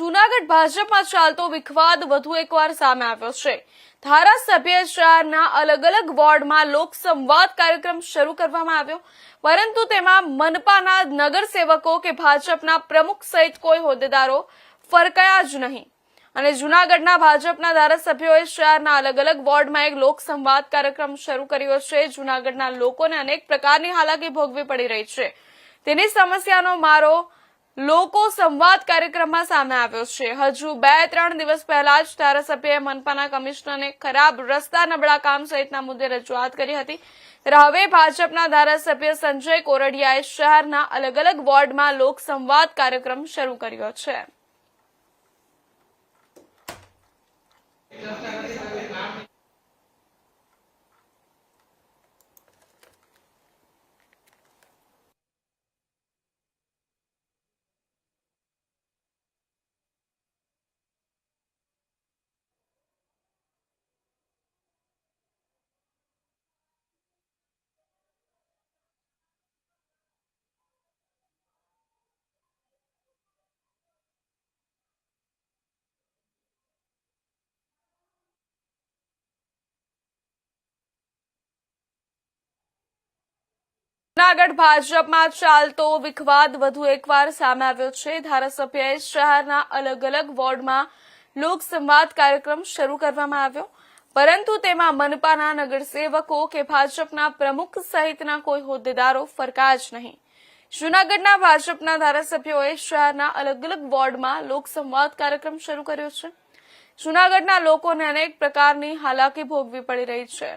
જૂનાગઢ ભાજપમાં ચાલતો વિખવાદ વધુ એકવાર સામે આવ્યો છે। ધારાસભ્ય શહેરના અલગ અલગ વોર્ડમાં લોક સંવાદ કાર્યક્રમ શરૂ કરવામાં આવ્યો, પરંતુ તેમાં મનપાના નગરસેવકો કે ભાજપના પ્રમુખ સહિત કોઈ હોદ્દેદારો ફરકાયા જ નહીં અને જૂનાગઢના ભાજપના ધારાસભ્યોએ શહેરના અલગ અલગ વોર્ડમાં એક લોક સંવાદ કાર્યક્રમ શરૂ કર્યો છે। જૂનાગઢના લોકોને અનેક પ્રકારની હાલાકી ભોગવી પડી રહી છે, તેની સમસ્યાનો મારો લોકો સંવાદ કાર્યક્રમમાં સામે આવ્યો છે। હજુ 2-3 દિવસ પહેલા જ ધારાસભ્યએ મનપાના કમિશનરને ખરાબ રસ્તા, નબળા કામ સહિતના મુદ્દે રજૂઆત કરી હતી, ત્યારે હવે ભાજપના ધારાસભ્ય સંજય કોરડિયાએ શહેરના અલગ અલગ વોર્ડમાં લોક સંવાદ કાર્યક્રમ શરૂ કર્યો છે। જૂનાગઢ ભાજપમાં ચાલતો વિખવાદ વધુ એકવાર સામે આવ્યો છે। ધારાસભ્યએ શહેરના અલગ અલગ વોર્ડમાં લોક સંવાદ કાર્યક્રમ શરૂ કરવામાં આવ્યો, પરંતુ તેમાં મનપાના નગરસેવકો કે ભાજપના પ્રમુખ સહિતના કોઈ હોદ્દેદારો ફરકાયા જ નહીં। જૂનાગઢના ભાજપના ધારાસભ્યોએ શહેરના અલગ અલગ વોર્ડમાં લોક સંવાદ કાર્યક્રમ શરૂ કર્યો છે। જૂનાગઢના લોકોને અનેક પ્રકારની હાલાકી ભોગવી પડી રહી છે।